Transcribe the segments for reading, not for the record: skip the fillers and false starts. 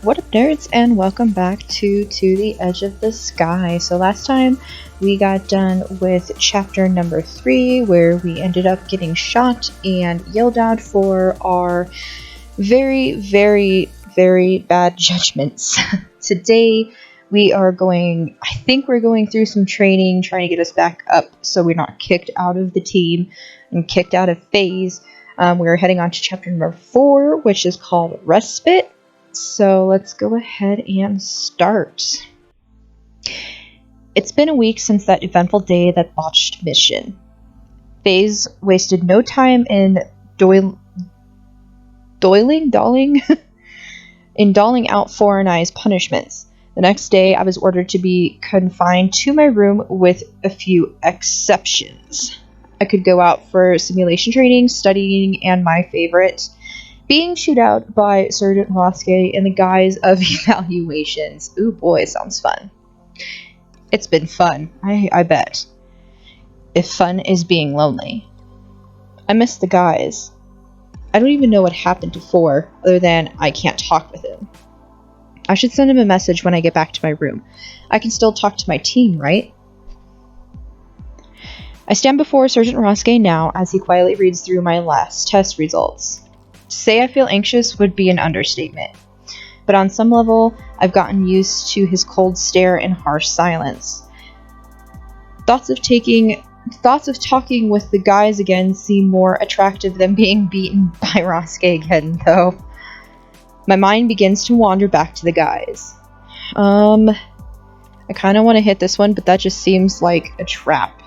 What up, nerds, and welcome back to the Edge of the Sky. So last time we got done with chapter number 3, where we ended up getting shot and yelled out for our very, very, very bad judgments. Today we are going through some training, trying to get us back up so we're not kicked out of the team and kicked out of phase. We're heading on to chapter number 4, which is called Respite. So let's go ahead and start. It's been a week since that eventful day, that botched mission. FaZe wasted no time in doling out Four and I's punishments. The next day, I was ordered to be confined to my room with a few exceptions. I could go out for simulation training, studying, and my favorite, being chewed out by Sergeant Roscoe in the guise of evaluations. Ooh boy, sounds fun. It's been fun, I bet. If fun is being lonely. I miss the guys. I don't even know what happened to Four, other than I can't talk with him. I should send him a message when I get back to my room. I can still talk to my team, right? I stand before Sergeant Roscoe now as he quietly reads through my last test results. To say I feel anxious would be an understatement, but on some level, I've gotten used to his cold stare and harsh silence. Thoughts of talking with the guys again seem more attractive than being beaten by Roscoe again, though. My mind begins to wander back to the guys. I kind of want to hit this one, but that just seems like a trap.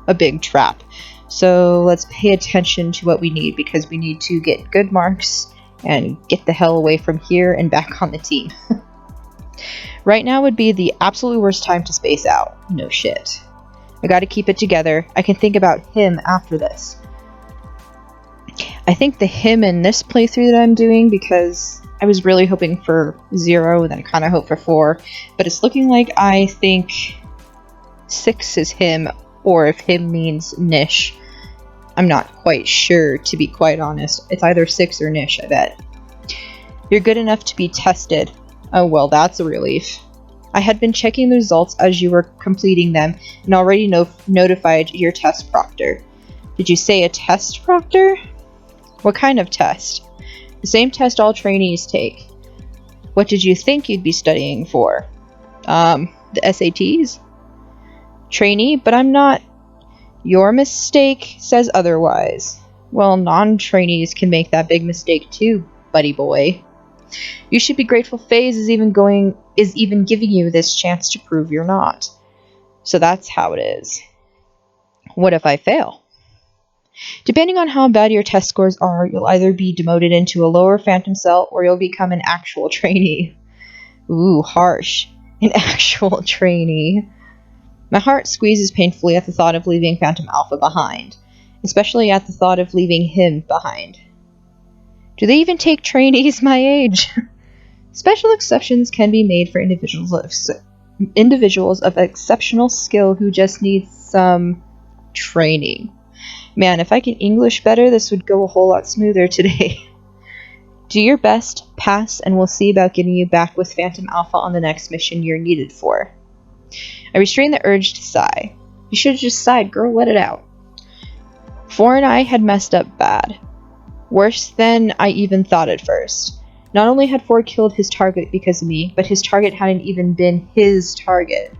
A big trap. So let's pay attention to what we need, because we need to get good marks and get the hell away from here and back on the team. Right now would be the absolute worst time to space out. No shit. I gotta keep it together. I can think about him after this. I think the him in this playthrough that I'm doing, because I was really hoping for 0 and then I kind of hope for 4, but it's looking like I think 6 is him, or if him means Nish. I'm not quite sure, to be quite honest. It's either 6 or Nish, I bet. You're good enough to be tested. Oh well, that's a relief. I had been checking the results as you were completing them, and already notified your test proctor. Did you say a test proctor? What kind of test? The same test all trainees take. What did you think you'd be studying for? The SATs? Trainee, but I'm not. Your mistake says otherwise. Well, non-trainees can make that big mistake too, buddy boy. You should be grateful FaZe is even giving you this chance to prove you're not. So that's how it is. What if I fail? Depending on how bad your test scores are, you'll either be demoted into a lower phantom cell, or you'll become an actual trainee. Ooh, harsh. An actual trainee. My heart squeezes painfully at the thought of leaving Phantom Alpha behind, especially at the thought of leaving him behind. Do they even take trainees my age? Special exceptions can be made for individuals of exceptional skill who just need some training. Man, if I could English better, this would go a whole lot smoother today. Do your best, pass, and we'll see about getting you back with Phantom Alpha on the next mission you're needed for. I restrain the urge to sigh. You should have just sighed, girl, let it out. Four and I had messed up bad. Worse than I even thought at first. Not only had Four killed his target because of me, but his target hadn't even been his target.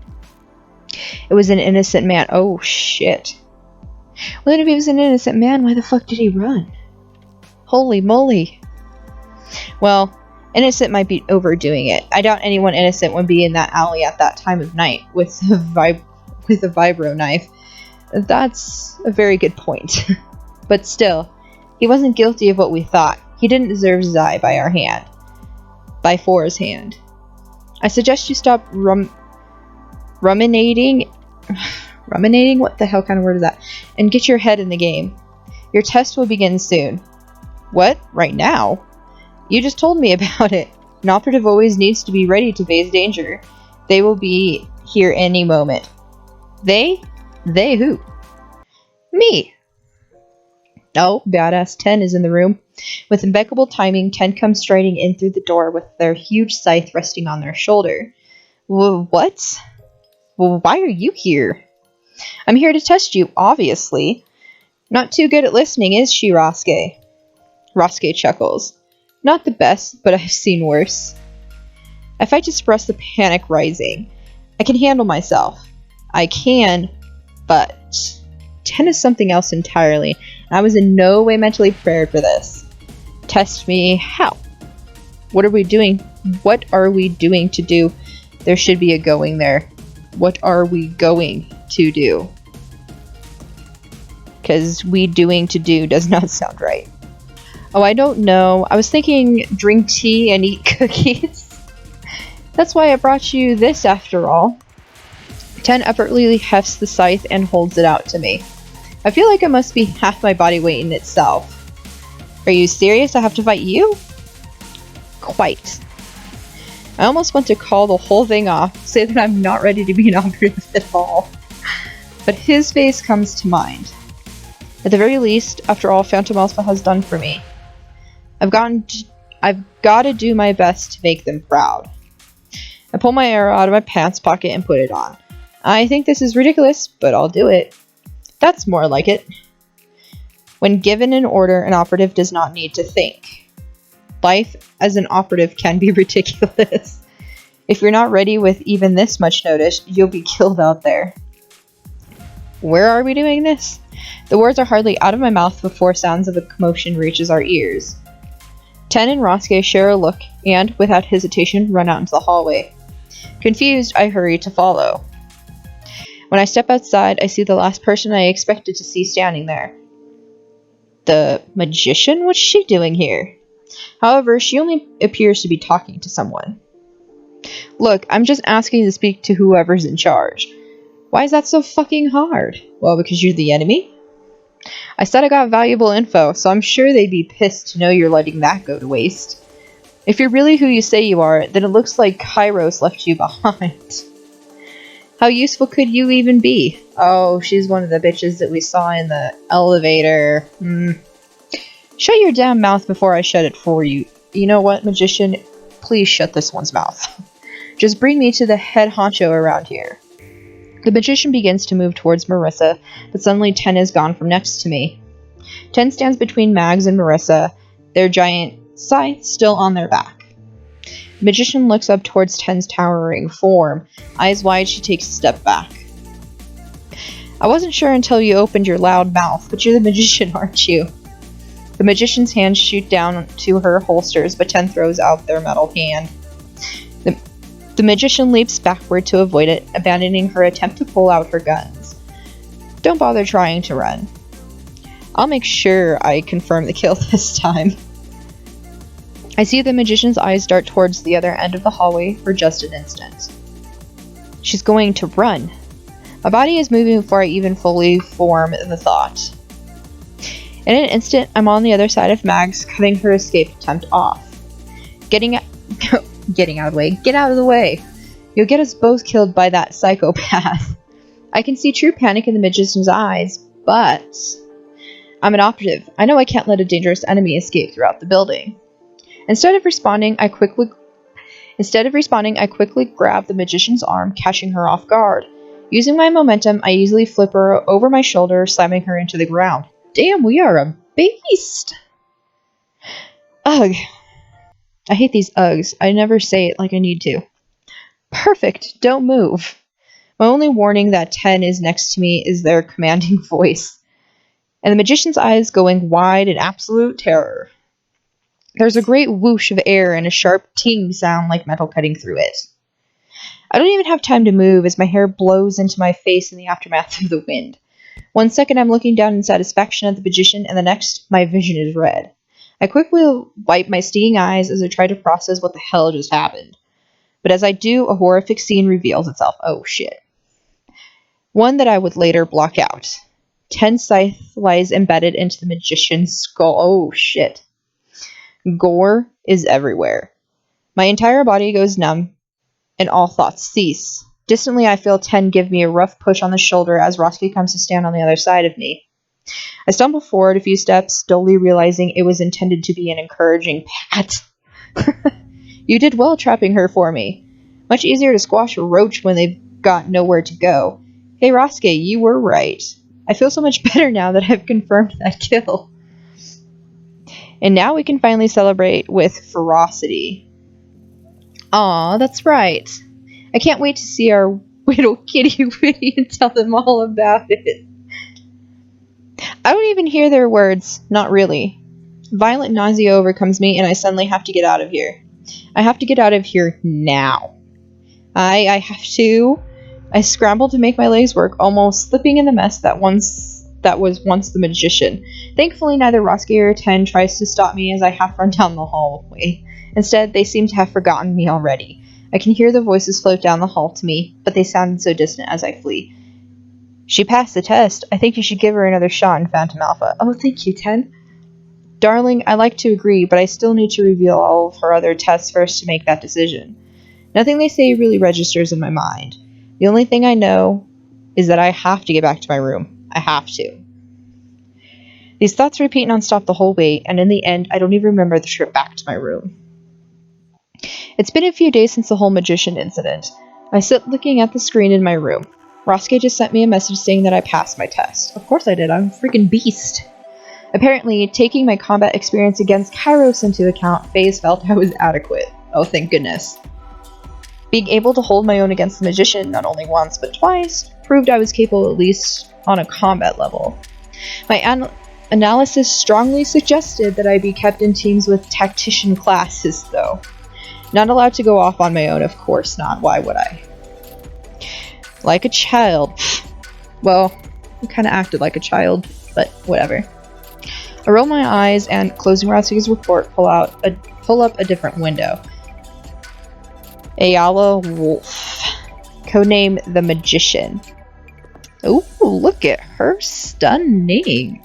It was an innocent man. Oh, shit. Well, then if he was an innocent man, why the fuck did he run? Holy moly. Well, innocent might be overdoing it. I doubt anyone innocent would be in that alley at that time of night with a vibro knife. That's a very good point. But still, he wasn't guilty of what we thought. He didn't deserve Zai by our hand. By Four's hand. I suggest you stop ruminating? Ruminating? What the hell kind of word is that? And get your head in the game. Your test will begin soon. What? Right now? You just told me about it. An operative always needs to be ready to face danger. They will be here any moment. They? They who? Me. Oh, badass 10 is in the room. With impeccable timing, 10 comes striding in through the door with their huge scythe resting on their shoulder. What? Well, why are you here? I'm here to test you, obviously. Not too good at listening, is she, Rasuke? Rasuke chuckles. Not the best, but I've seen worse. I fight to suppress the panic rising. I can handle myself. I can, but 10 is something else entirely, and I was in no way mentally prepared for this. Test me how? What are we doing? What are we doing to do? There should be a going there. What are we going to do? Because we doing to do does not sound right. Oh, I don't know. I was thinking drink tea and eat cookies. That's why I brought you this after all. 10 effortlessly hefts the scythe and holds it out to me. I feel like it must be half my body weight in itself. Are you serious? I have to fight you? Quite. I almost want to call the whole thing off, say that I'm not ready to be an operative at all. But his face comes to mind. At the very least, after all Phantom Alpha has done for me, I've got to do my best to make them proud. I pull my arrow out of my pants pocket and put it on. I think this is ridiculous, but I'll do it. That's more like it. When given an order, an operative does not need to think. Life as an operative can be ridiculous. If you're not ready with even this much notice, you'll be killed out there. Where are we doing this? The words are hardly out of my mouth before sounds of a commotion reaches our ears. 10 and Rasuke share a look and, without hesitation, run out into the hallway. Confused, I hurry to follow. When I step outside, I see the last person I expected to see standing there. The magician? What's she doing here? However, she only appears to be talking to someone. Look, I'm just asking to speak to whoever's in charge. Why is that so fucking hard? Well, because you're the enemy? I said I got valuable info, so I'm sure they'd be pissed to know you're letting that go to waste. If you're really who you say you are, then it looks like Kairos left you behind. How useful could you even be? Oh, she's one of the bitches that we saw in the elevator. Shut your damn mouth before I shut it for you. You know what, magician? Please shut this one's mouth. Just bring me to the head honcho around here. The magician begins to move towards Marissa, but suddenly 10 is gone from next to me. 10 stands between Mags and Marissa, their giant scythe still on their back. The magician looks up towards 10's towering form. Eyes wide, she takes a step back. I wasn't sure until you opened your loud mouth, but you're the magician, aren't you? The magician's hands shoot down to her holsters, but 10 throws out their metal hand. The magician leaps backward to avoid it, abandoning her attempt to pull out her guns. Don't bother trying to run. I'll make sure I confirm the kill this time. I see the magician's eyes dart towards the other end of the hallway for just an instant. She's going to run. My body is moving before I even fully form the thought. In an instant, I'm on the other side of Mags, cutting her escape attempt off. Getting out of the way. Get out of the way. You'll get us both killed by that psychopath. I can see true panic in the magician's eyes, but I'm an operative. I know I can't let a dangerous enemy escape throughout the building. Instead of responding, I quickly grab the magician's arm, catching her off guard. Using my momentum, I easily flip her over my shoulder, slamming her into the ground. Damn, we are a beast! Ugh. I hate these Uggs. I never say it like I need to. Perfect! Don't move. My only warning that 10 is next to me is their commanding voice, and the magician's eyes going wide in absolute terror. There's a great whoosh of air and a sharp ting sound like metal cutting through it. I don't even have time to move as my hair blows into my face in the aftermath of the wind. 1 second I'm looking down in satisfaction at the magician, and the next my vision is red. I quickly wipe my stinging eyes as I try to process what the hell just happened. But as I do, a horrific scene reveals itself. Oh shit. One that I would later block out. 10 scythe lies embedded into the magician's skull. Oh shit. Gore is everywhere. My entire body goes numb, and all thoughts cease. Distantly, I feel 10 give me a rough push on the shoulder as Rasuke comes to stand on the other side of me. I stumbled forward a few steps, dully realizing it was intended to be an encouraging pat. You did well trapping her for me. Much easier to squash a roach when they've got nowhere to go. Hey Rasuke, you were right. I feel so much better now that I've confirmed that kill. And now we can finally celebrate with ferocity. Aw, that's right. I can't wait to see our little kitty witty and tell them all about it. I don't even hear their words. Not really. Violent nausea overcomes me and I suddenly have to get out of here. I have to get out of here now. I have to. I scrambled to make my legs work, almost slipping in the mess that was once the magician. Thankfully, neither Rasuke or Ten tries to stop me as I half run down the hallway. Instead, they seem to have forgotten me already. I can hear the voices float down the hall to me, but they sounded so distant as I flee. She passed the test. I think you should give her another shot in Phantom Alpha. Oh, thank you, Ten. Darling, I like to agree, but I still need to reveal all of her other tests first to make that decision. Nothing they say really registers in my mind. The only thing I know is that I have to get back to my room. I have to. These thoughts repeat nonstop the whole way, and in the end, I don't even remember the trip back to my room. It's been a few days since the whole magician incident. I sit looking at the screen in my room. Rasuke just sent me a message saying that I passed my test. Of course I did, I'm a freaking beast. Apparently, taking my combat experience against Kairos into account, FaZe felt I was adequate. Oh, thank goodness. Being able to hold my own against the magician not only once, but twice, proved I was capable at least on a combat level. My analysis strongly suggested that I be kept in teams with tactician classes, though. Not allowed to go off on my own, of course not. Why would I? Like a child. Well, I kind of acted like a child, but whatever. I roll my eyes and, closing Rasuke's report, pull up a different window. Ayala Wolf. Codename the Magician. Ooh, look at her. Stunning.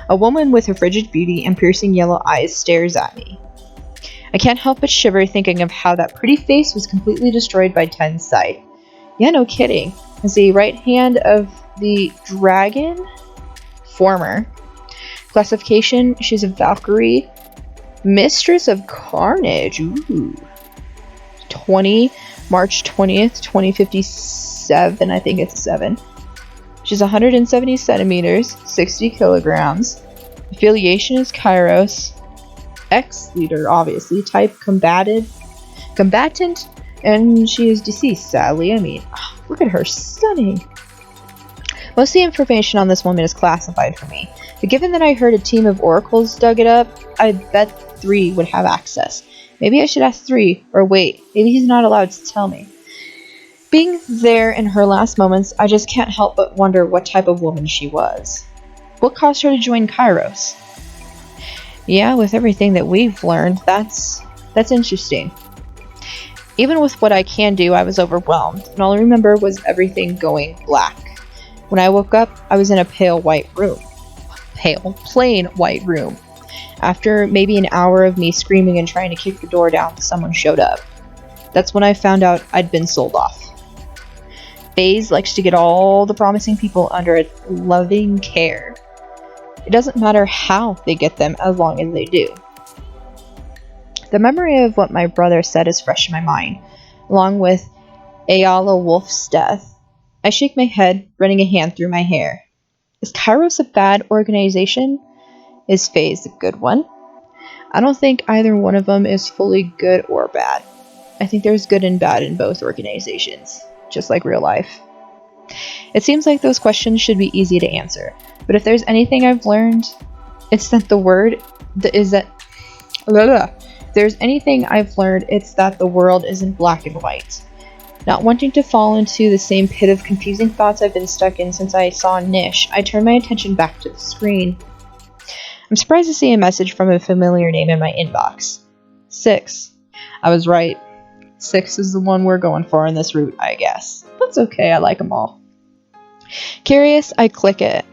A woman with her frigid beauty and piercing yellow eyes stares at me. I can't help but shiver thinking of how that pretty face was completely destroyed by Ten's sight. Yeah, no kidding. As the right hand of the dragon? Former. Classification, she's a Valkyrie. Mistress of Carnage. Ooh. March 20th, 2057. I think it's 7. She's 170 centimeters, 60 kilograms. Affiliation is Kairos. Ex-leader, obviously. Type combatant. And she is deceased, sadly. I mean, look at her. Stunning. Most of the information on this woman is classified for me. But given that I heard a team of oracles dug it up, I bet 3 would have access. Maybe I should ask 3, or wait, maybe he's not allowed to tell me. Being there in her last moments, I just can't help but wonder what type of woman she was. What caused her to join Kairos? Yeah, with everything that we've learned, that's interesting. Even with what I can do, I was overwhelmed, and all I remember was everything going black. When I woke up, I was in a plain white room. After maybe an hour of me screaming and trying to kick the door down, someone showed up. That's when I found out I'd been sold off. FaZe likes to get all the promising people under its loving care. It doesn't matter how they get them as long as they do. The memory of what my brother said is fresh in my mind, along with Ayala Wolf's death. I shake my head, running a hand through my hair. Is Kairos a bad organization? Is FaZe a good one? I don't think either one of them is fully good or bad. I think there's good and bad in both organizations, just like real life. It seems like those questions should be easy to answer, but if there's anything I've learned, it's that the world isn't black and white. Not wanting to fall into the same pit of confusing thoughts I've been stuck in since I saw Nish, I turned my attention back to the screen. I'm surprised to see a message from a familiar name in my inbox. 6. I was right. 6 is the one we're going for in this route, I guess. That's okay, I like them all. Curious, I click it.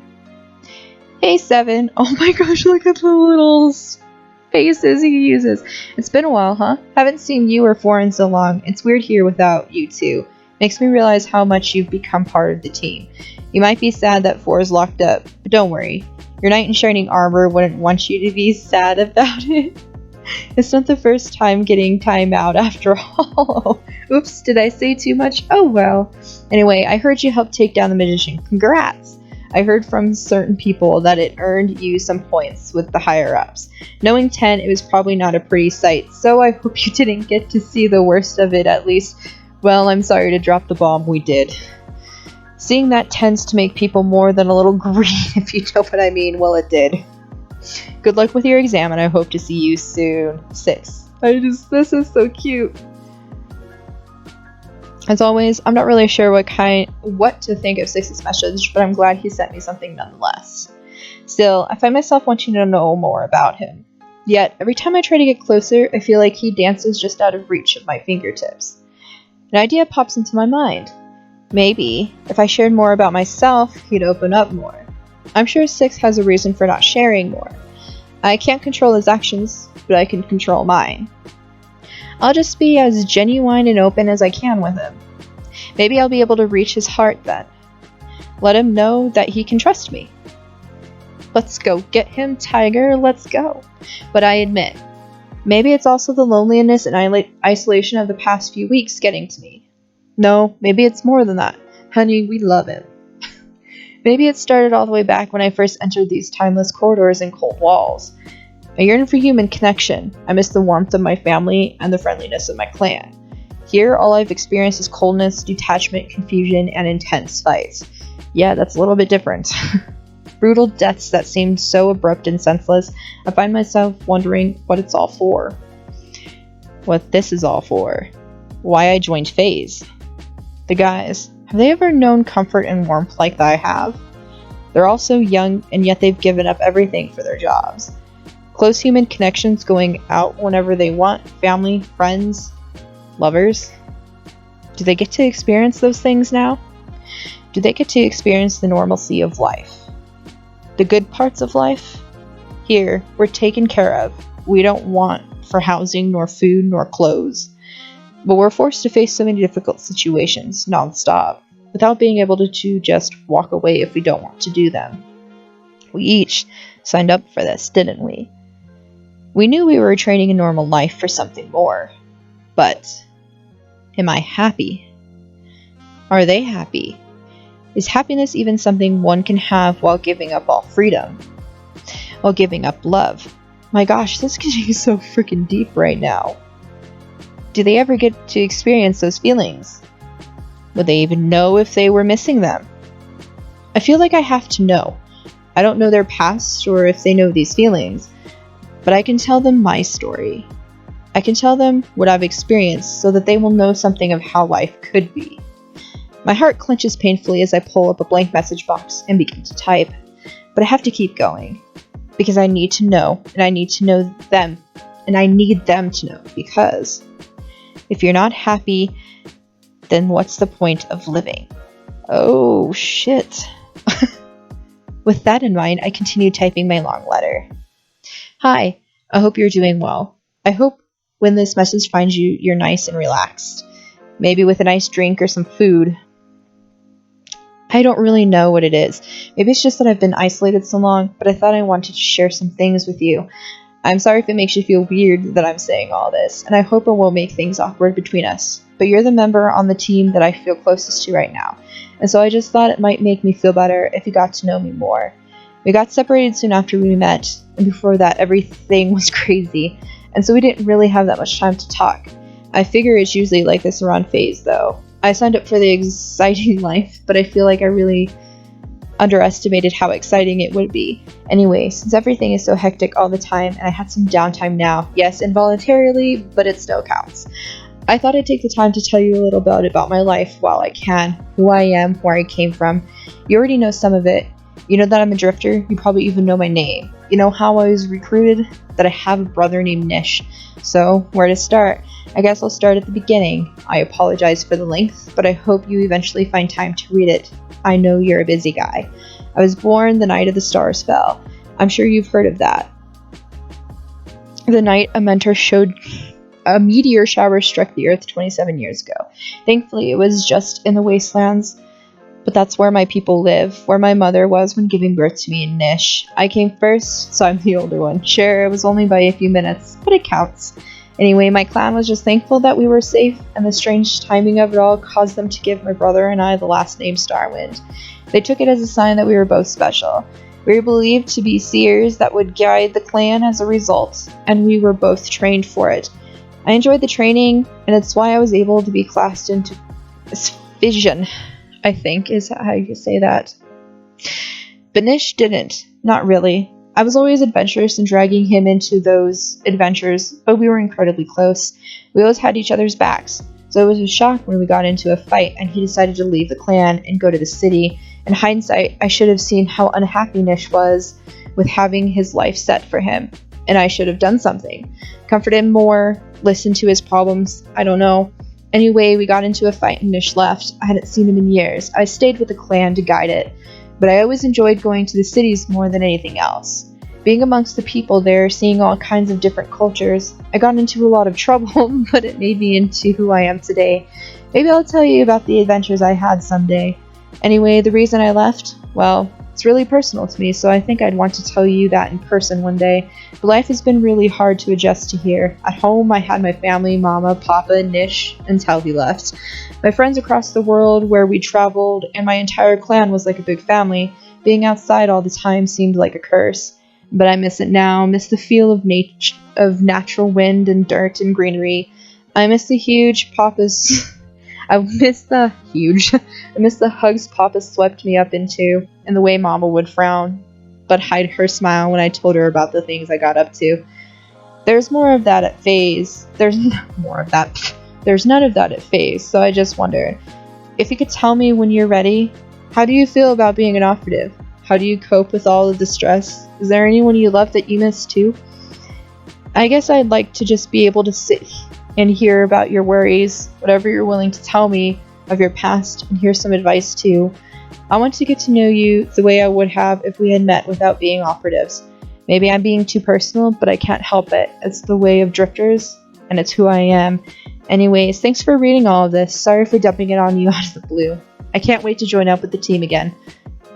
Hey 7. Oh my gosh, look at the little faces he uses. It's been a while, huh? Haven't seen you or 4 in so long. It's weird here without you two. Makes me realize how much you've become part of the team. You might be sad that 4 is locked up, but don't worry. Your knight in shining armor wouldn't want you to be sad about it. It's not the first time getting time out after all. Oops, did I say too much? Oh well. Anyway, I heard you helped take down the magician. Congrats! I heard from certain people that it earned you some points with the higher-ups. Knowing 10, it was probably not a pretty sight, so I hope you didn't get to see the worst of it at least. Well, I'm sorry to drop the bomb, we did. Seeing that tends to make people more than a little green, if you know what I mean. Well, it did. Good luck with your exam, and I hope to see you soon. 6. This is so cute. As always, I'm not really sure what to think of 6's message, but I'm glad he sent me something nonetheless. Still, I find myself wanting to know more about him. Yet, every time I try to get closer, I feel like he dances just out of reach of my fingertips. An idea pops into my mind. Maybe, if I shared more about myself, he'd open up more. I'm sure 6 has a reason for not sharing more. I can't control his actions, but I can control mine. I'll just be as genuine and open as I can with him. Maybe I'll be able to reach his heart then. Let him know that he can trust me. Let's go get him, Tiger, let's go. But I admit, maybe it's also the loneliness and isolation of the past few weeks getting to me. No, maybe it's more than that. Honey, we love him. Maybe it started all the way back when I first entered these timeless corridors and cold walls. I yearn for human connection. I miss the warmth of my family and the friendliness of my clan. Here, all I've experienced is coldness, detachment, confusion, and intense fights. Yeah, that's a little bit different. Brutal deaths that seemed so abrupt and senseless. I find myself wondering what it's all for. What this is all for. Why I joined FaZe. The guys. Have they ever known comfort and warmth like I have? They're all so young, and yet they've given up everything for their jobs. Close human connections going out whenever they want, family, friends, lovers. Do they get to experience those things now? Do they get to experience the normalcy of life? The good parts of life? Here, we're taken care of. We don't want for housing, nor food, nor clothes. But we're forced to face so many difficult situations, non-stop, without being able to just walk away if we don't want to do them. We each signed up for this, didn't we? We knew we were trading a normal life for something more. But, am I happy? Are they happy? Is happiness even something one can have while giving up all freedom? While giving up love? My gosh, this is getting so freaking deep right now. Do they ever get to experience those feelings? Would they even know if they were missing them? I feel like I have to know. I don't know their past or if they know these feelings, but I can tell them my story. I can tell them what I've experienced so that they will know something of how life could be. My heart clenches painfully as I pull up a blank message box and begin to type, but I have to keep going because I need to know, and I need to know them, and I need them to know because if you're not happy, then what's the point of living? Oh, shit. With that in mind, I continue typing my long letter. Hi, I hope you're doing well. I hope when this message finds you, you're nice and relaxed. Maybe with a nice drink or some food. I don't really know what it is. Maybe it's just that I've been isolated so long, but I thought I wanted to share some things with you. I'm sorry if it makes you feel weird that I'm saying all this, and I hope it won't make things awkward between us. But you're the member on the team that I feel closest to right now, and so I just thought it might make me feel better if you got to know me more. We got separated soon after we met, and before that everything was crazy, and so we didn't really have that much time to talk. I figure it's usually like this around FaZe, though. I signed up for the exciting life, but I feel like I really underestimated how exciting it would be. Anyway, since everything is so hectic all the time and I had some downtime now, yes, involuntarily, but it still counts. I thought I'd take the time to tell you a little bit about my life while I can, who I am, where I came from. You already know some of it. You know that I'm a drifter. You probably even know my name. You know how I was recruited? That I have a brother named Nish. So, where to start? I guess I'll start at the beginning. I apologize for the length, but I hope you eventually find time to read it. I know you're a busy guy. I was born the night of the stars fell. I'm sure you've heard of that. The night a mentor showed a meteor shower struck the Earth 27 years ago. Thankfully, it was just in the wastelands, but that's where my people live, where my mother was when giving birth to me and Nish. I came first, so I'm the older one. Sure, it was only by a few minutes, but it counts. Anyway, my clan was just thankful that we were safe, and the strange timing of it all caused them to give my brother and I the last name Starwind. They took it as a sign that we were both special. We were believed to be seers that would guide the clan as a result, and we were both trained for it. I enjoyed the training, and it's why I was able to be classed into Vision, I think is how you say that. But Nish didn't. Not really. I was always adventurous and dragging him into those adventures, but we were incredibly close. We always had each other's backs, so it was a shock when we got into a fight and he decided to leave the clan and go to the city. In hindsight, I should have seen how unhappy Nish was with having his life set for him, and I should have done something. Comfort him more, listen to his problems, I don't know. Anyway, we got into a fight and Nish left. I hadn't seen him in years. I stayed with the clan to guide it, but I always enjoyed going to the cities more than anything else. Being amongst the people there, seeing all kinds of different cultures, I got into a lot of trouble, but it made me into who I am today. Maybe I'll tell you about the adventures I had someday. Anyway, the reason I left, well, it's really personal to me, so I think I'd want to tell you that in person one day. But life has been really hard to adjust to here. At home, I had my family, Mama, Papa, Nish, until he left. My friends across the world where we traveled, and my entire clan was like a big family. Being outside all the time seemed like a curse. But I miss it now, miss the feel of natural wind and dirt and greenery. I miss the I miss the hugs Papa swept me up into, and the way Mama would frown, but hide her smile when I told her about the things I got up to. There's more of that at Phase. There's none of that at Phase, so I just wondered, if you could tell me when you're ready, how do you feel about being an operative? How do you cope with all of the stress? Is there anyone you love that you miss too? I guess I'd like to just be able to sit and hear about your worries, whatever you're willing to tell me of your past, and hear some advice too. I want to get to know you the way I would have if we had met without being operatives. Maybe I'm being too personal, but I can't help it. It's the way of drifters, and it's who I am. Anyways, thanks for reading all of this. Sorry for dumping it on you out of the blue. I can't wait to join up with the team again.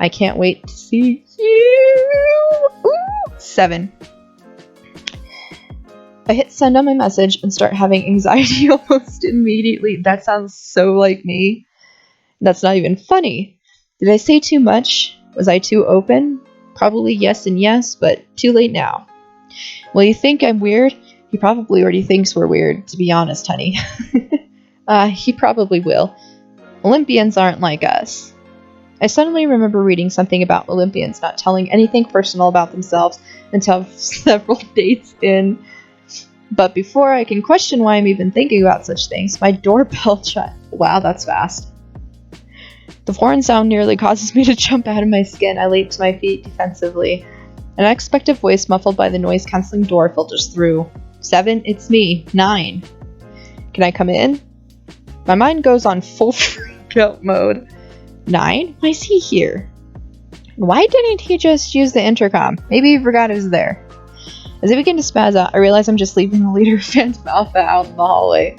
I can't wait to see you. Ooh, 7. I hit send on my message and start having anxiety almost immediately. That sounds so like me. That's not even funny. Did I say too much? Was I too open? Probably yes and yes, but too late now. Well, you think I'm weird? He probably already thinks we're weird, to be honest, honey. He probably will. Olympians aren't like us. I suddenly remember reading something about Olympians not telling anything personal about themselves until several dates in. But before I can question why I'm even thinking about such things, my doorbell chimed. Wow, that's fast. The foreign sound nearly causes me to jump out of my skin. I leap to my feet defensively. An unexpected voice muffled by the noise-canceling door filters through. 7, it's me. 9. Can I come in? My mind goes on full freak-out mode. 9? Why is he here? Why didn't he just use the intercom? Maybe he forgot it was there. As I begin to spaz out, I realize I'm just leaving the leader of Phantom Alpha out in the hallway.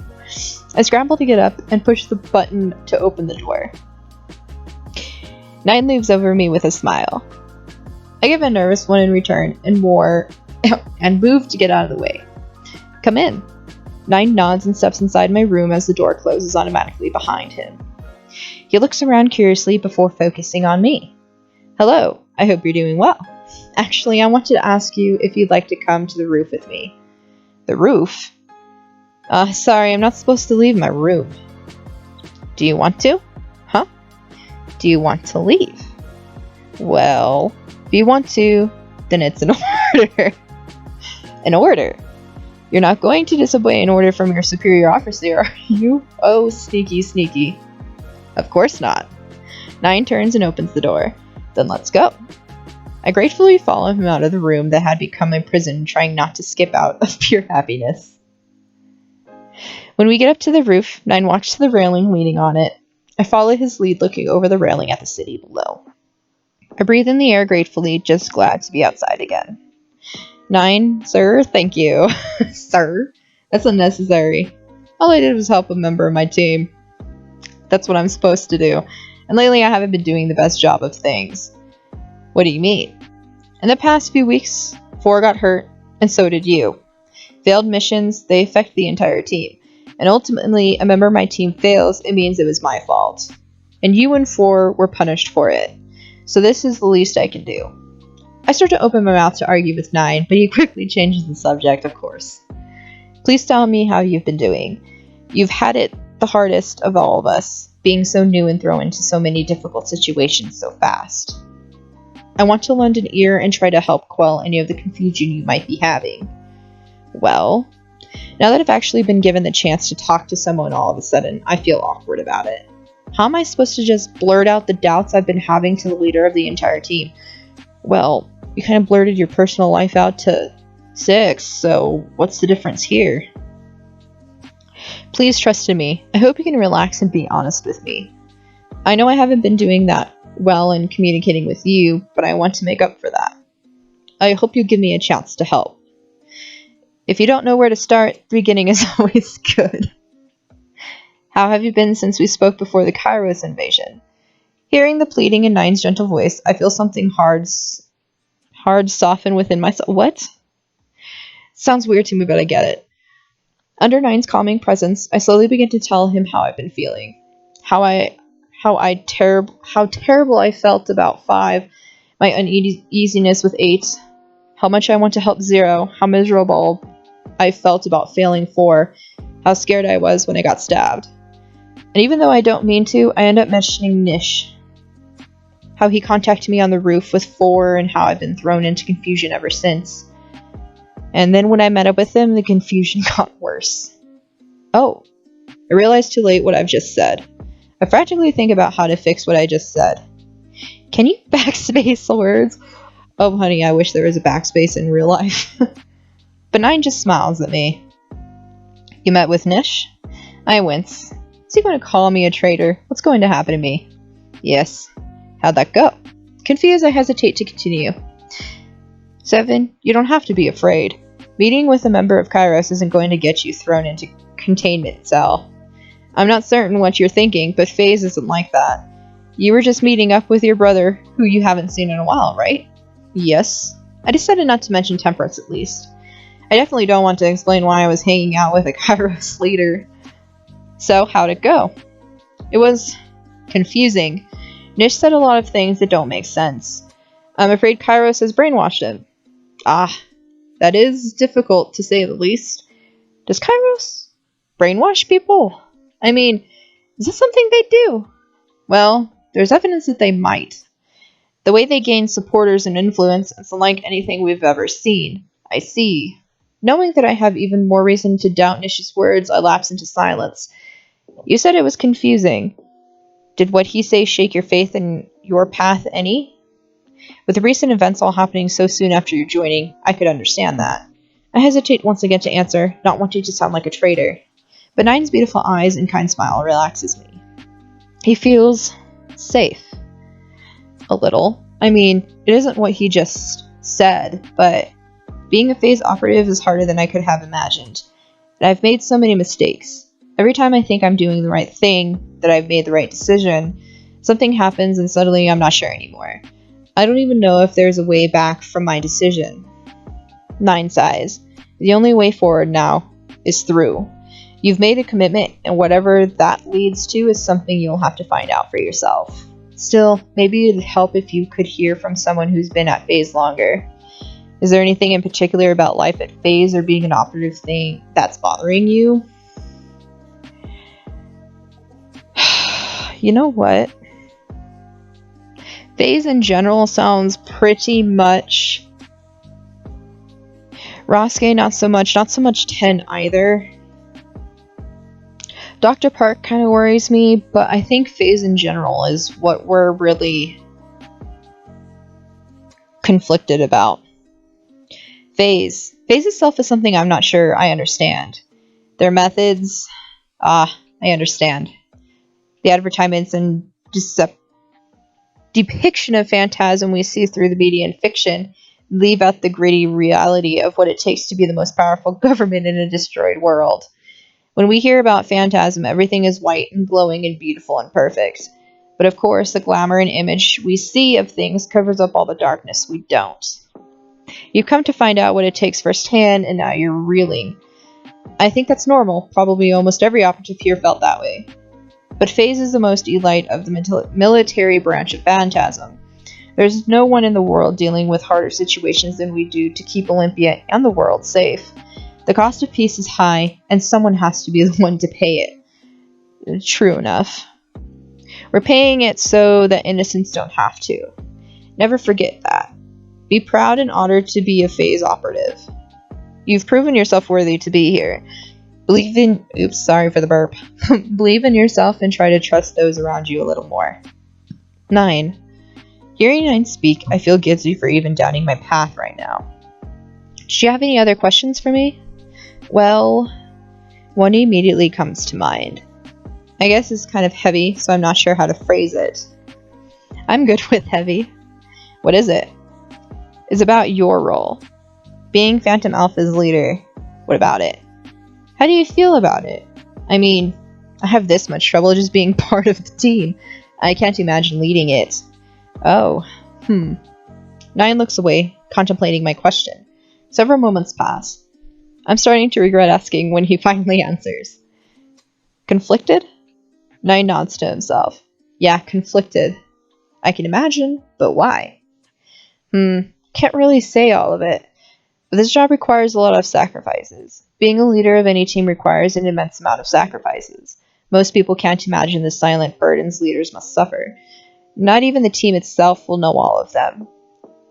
I scramble to get up and push the button to open the door. 9 leaves over me with a smile. I give a nervous one in return and move to get out of the way. Come in. 9 nods and steps inside my room as the door closes automatically behind him. He looks around curiously before focusing on me. Hello, I hope you're doing well. Actually, I wanted to ask you if you'd like to come to the roof with me. The roof? Sorry, I'm not supposed to leave my room. Do you want to? Huh? Do you want to leave? Well, if you want to, then it's an order. An order? You're not going to disobey an order from your superior officer, are you? Oh, sneaky, sneaky. Of course not. 9 turns and opens the door. Then let's go. I gratefully follow him out of the room that had become my prison, trying not to skip out of pure happiness. When we get up to the roof, 9 walks to the railing, leaning on it. I follow his lead, looking over the railing at the city below. I breathe in the air gratefully, just glad to be outside again. 9, sir, thank you. Sir. That's unnecessary. All I did was help a member of my team. That's what I'm supposed to do. And lately I haven't been doing the best job of things. What do you mean? In the past few weeks, 4 got hurt, and so did you. Failed missions, they affect the entire team. And ultimately, a member of my team fails, it means it was my fault. And you and 4 were punished for it. So this is the least I can do. I start to open my mouth to argue with 9, but he quickly changes the subject, of course. Please tell me how you've been doing. You've had it the hardest of all of us, being so new and thrown into so many difficult situations so fast. I want to lend an ear and try to help quell any of the confusion you might be having. Well, now that I've actually been given the chance to talk to someone all of a sudden, I feel awkward about it. How am I supposed to just blurt out the doubts I've been having to the leader of the entire team? Well, you kind of blurted your personal life out to 6, so what's the difference here? Please trust in me. I hope you can relax and be honest with me. I know I haven't been doing that well in communicating with you, but I want to make up for that. I hope you give me a chance to help. If you don't know where to start, the beginning is always good. How have you been since we spoke before the Kairos invasion? Hearing the pleading in 9's gentle voice, I feel something hard soften within myself. What? Sounds weird to me, but I get it. Under 9's calming presence, I slowly begin to tell him how I've been feeling. How terrible I felt about 5, my uneasiness with 8, how much I want to help 0, how miserable I felt about failing 4, how scared I was when I got stabbed. And even though I don't mean to, I end up mentioning Nish. How he contacted me on the roof with 4 and how I've been thrown into confusion ever since. And then when I met up with him, the confusion got worse. Oh, I realized too late what I've just said. I frantically think about how to fix what I just said. Can you backspace the words? Oh, honey, I wish there was a backspace in real life. But 9 just smiles at me. You met with Nish? I wince. Is he going to call me a traitor? What's going to happen to me? Yes. How'd that go? Confused, I hesitate to continue. 7, you don't have to be afraid. Meeting with a member of Kairos isn't going to get you thrown into containment cell. I'm not certain what you're thinking, but FaZe isn't like that. You were just meeting up with your brother, who you haven't seen in a while, right? Yes. I decided not to mention Temperance at least. I definitely don't want to explain why I was hanging out with a Kairos leader. So, how'd it go? It was confusing. Nish said a lot of things that don't make sense. I'm afraid Kairos has brainwashed him. Ah, that is difficult to say the least. Does Kairos brainwash people? I mean, is this something they do? Well, there's evidence that they might. The way they gain supporters and influence is unlike anything we've ever seen. I see. Knowing that I have even more reason to doubt Nish's words, I lapse into silence. You said it was confusing. Did what he say shake your faith in your path any? With the recent events all happening so soon after your joining, I could understand that. I hesitate once again to answer, not wanting to sound like a traitor. But 9's beautiful eyes and kind smile relaxes me. He feels safe. A little. I mean, it isn't what he just said, but being a FaZe operative is harder than I could have imagined. And I've made so many mistakes. Every time I think I'm doing the right thing, that I've made the right decision, something happens and suddenly I'm not sure anymore. I don't even know if there's a way back from my decision. 9 sighs. The only way forward now is through. You've made a commitment, and whatever that leads to is something you'll have to find out for yourself. Still, maybe it'd help if you could hear from someone who's been at FaZe longer. Is there anything in particular about life at FaZe or being an operative thing that's bothering you? You know what? FaZe in general sounds pretty much... Rosuke, not so much 10 either. Dr. Park kind of worries me, but I think FaZe in general is what we're really conflicted about. FaZe itself is something I'm not sure I understand. Their methods, I understand. The advertisements and depiction of phantasm we see through the media and fiction, leave out the gritty reality of what it takes to be the most powerful government in a destroyed world. When we hear about Phantasm, everything is white and glowing and beautiful and perfect. But of course, the glamour and image we see of things covers up all the darkness we don't. You've come to find out what it takes firsthand, and now you're reeling. I think that's normal. Probably almost every operative here felt that way. But FaZe is the most elite of the military branch of Phantasm. There's no one in the world dealing with harder situations than we do to keep Olympia and the world safe. The cost of peace is high, and someone has to be the one to pay it. True enough. We're paying it so that innocents don't have to. Never forget that. Be proud and honored to be a FaZe operative. You've proven yourself worthy to be here. Believe in yourself and try to trust those around you a little more. 9. Hearing 9 speak, I feel guilty for even doubting my path right now. Do you have any other questions for me? Well, one immediately comes to mind. I guess it's kind of heavy, so I'm not sure how to phrase it. I'm good with heavy. What is it? It's about your role. Being Phantom Alpha's leader. What about it? How do you feel about it? I mean, I have this much trouble just being part of the team. I can't imagine leading it. Oh, 9 looks away, contemplating my question. Several moments pass. I'm starting to regret asking when he finally answers. Conflicted? 9 nods to himself. Yeah, conflicted. I can imagine, but why? Can't really say all of it. But this job requires a lot of sacrifices. Being a leader of any team requires an immense amount of sacrifices. Most people can't imagine the silent burdens leaders must suffer. Not even the team itself will know all of them.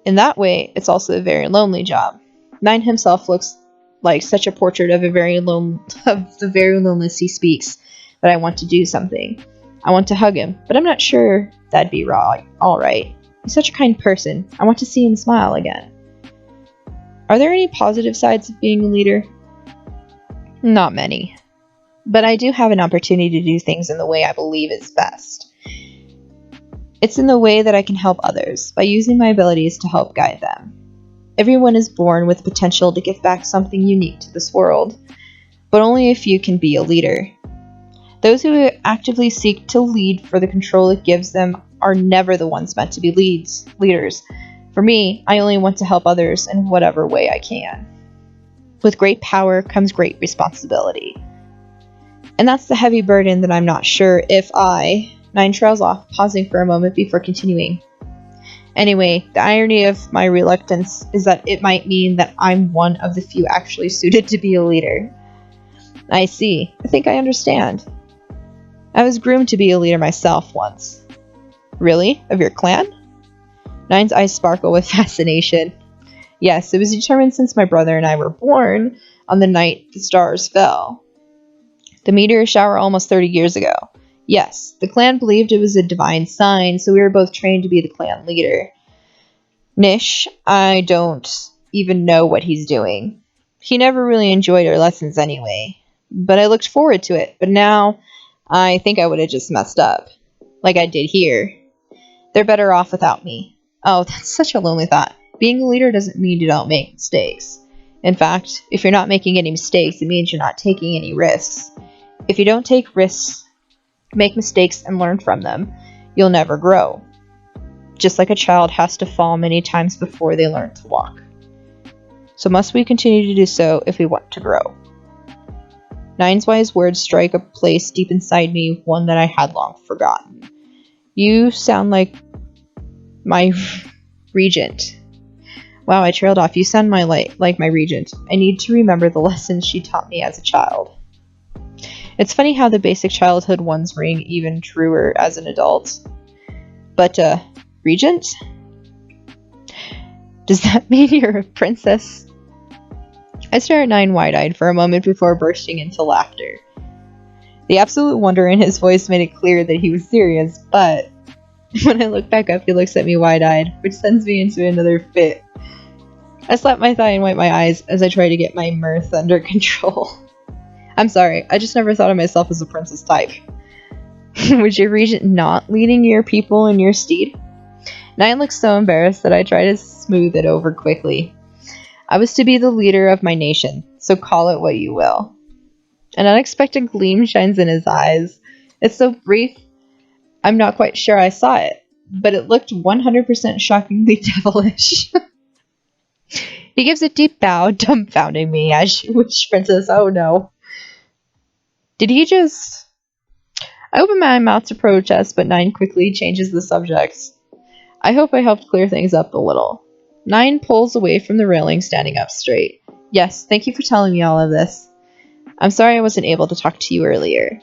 In that way, it's also a very lonely job. 9 himself looks like such a portrait of the very loneliness he speaks that I want to do something. I want to hug him, but I'm not sure that'd be alright. He's such a kind person. I want to see him smile again. Are there any positive sides of being a leader? Not many. But I do have an opportunity to do things in the way I believe is best. It's in the way that I can help others, by using my abilities to help guide them. Everyone is born with potential to give back something unique to this world, but only a few can be a leader. Those who actively seek to lead for the control it gives them are never the ones meant to be leaders. For me, I only want to help others in whatever way I can. With great power comes great responsibility. And that's the heavy burden that I'm not sure if 9 trails off, pausing for a moment before continuing. Anyway, the irony of my reluctance is that it might mean that I'm one of the few actually suited to be a leader. I see. I think I understand. I was groomed to be a leader myself once. Really? Of your clan? 9's eyes sparkle with fascination. Yes, it was determined since my brother and I were born on the night the stars fell. The meteor shower almost 30 years ago. Yes, the clan believed it was a divine sign, so we were both trained to be the clan leader. Nish, I don't even know what he's doing. He never really enjoyed our lessons anyway, but I looked forward to it, but now I think I would have just messed up, like I did here. They're better off without me. Oh, that's such a lonely thought. Being a leader doesn't mean you don't make mistakes. In fact, if you're not making any mistakes, it means you're not taking any risks. If you don't take risks, make mistakes, and learn from them, you'll never grow. Just like a child has to fall many times before they learn to walk. So must we continue to do so if we want to grow. 9's wise words strike a place deep inside me, one that I had long forgotten. You sound like my regent. Wow, I trailed off. You sound like my regent. I need to remember the lessons she taught me as a child. It's funny how the basic childhood ones ring even truer as an adult. But, regent? Does that mean you're a princess? I stare at 9 wide-eyed for a moment before bursting into laughter. The absolute wonder in his voice made it clear that he was serious, but when I look back up, he looks at me wide-eyed, which sends me into another fit. I slap my thigh and wipe my eyes as I try to get my mirth under control. I'm sorry, I just never thought of myself as a princess type. Was your regent not leading your people in your steed? 9 looks so embarrassed that I try to smooth it over quickly. I was to be the leader of my nation, so call it what you will. An unexpected gleam shines in his eyes. It's so brief, I'm not quite sure I saw it, but it looked 100% shockingly devilish. He gives a deep bow, dumbfounding me, as you wish, Princess. Oh no. Did he just... I open my mouth to protest, but Nine quickly changes the subject. I hope I helped clear things up a little. Nine pulls away from the railing, standing up straight. Yes, thank you for telling me all of this. I'm sorry I wasn't able to talk to you earlier.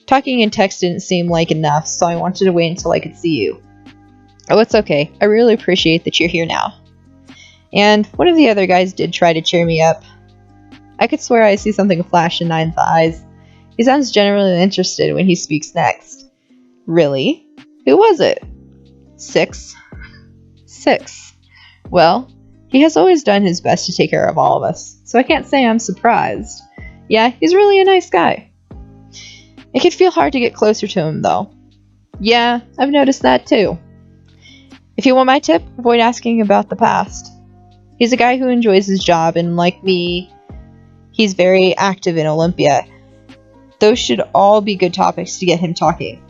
Talking in text didn't seem like enough, so I wanted to wait until I could see you. Oh, it's okay. I really appreciate that you're here now. And one of the other guys did try to cheer me up. I could swear I see something flash in Nine's eyes. He sounds genuinely interested when he speaks next. Really? Who was it? 6. 6. Well, he has always done his best to take care of all of us, so I can't say I'm surprised. Yeah, he's really a nice guy. It can feel hard to get closer to him, though. Yeah, I've noticed that too. If you want my tip, avoid asking about the past. He's a guy who enjoys his job, and like me, he's very active in Olympia. Those should all be good topics to get him talking.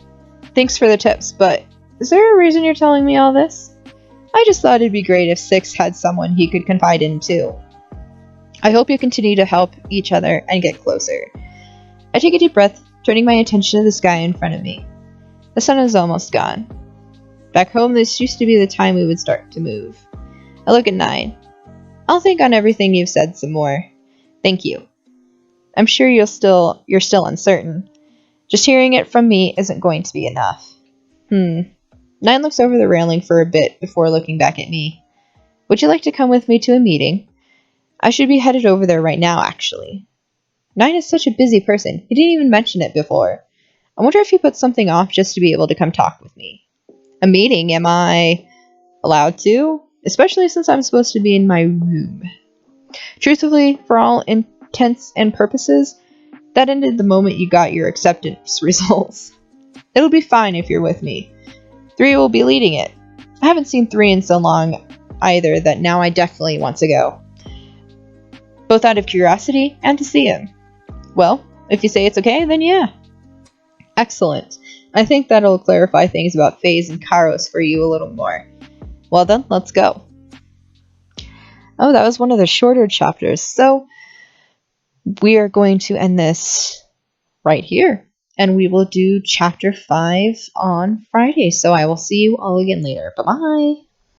Thanks for the tips, but is there a reason you're telling me all this? I just thought it'd be great if 6 had someone he could confide in too. I hope you continue to help each other and get closer. I take a deep breath, turning my attention to the sky in front of me. The sun is almost gone. Back home, this used to be the time we would start to move. I look at 9. I'll think on everything you've said some more. Thank you. I'm sure you're still uncertain. Just hearing it from me isn't going to be enough. 9 looks over the railing for a bit before looking back at me. Would you like to come with me to a meeting? I should be headed over there right now, actually. 9 is such a busy person. He didn't even mention it before. I wonder if he put something off just to be able to come talk with me. A meeting, am I allowed to? Especially since I'm supposed to be in my room. Truthfully, for all intents and purposes, that ended the moment you got your acceptance results. It'll be fine if you're with me. 3 will be leading it. I haven't seen 3 in so long either that now I definitely want to go. Both out of curiosity and to see him. Well, if you say it's okay, then yeah. Excellent. I think that'll clarify things about Phase and Kairos for you a little more. Well then, let's go. Oh, that was one of the shorter chapters. So, we are going to end this right here. And we will do chapter 5 on Friday. So I will see you all again later. Bye-bye.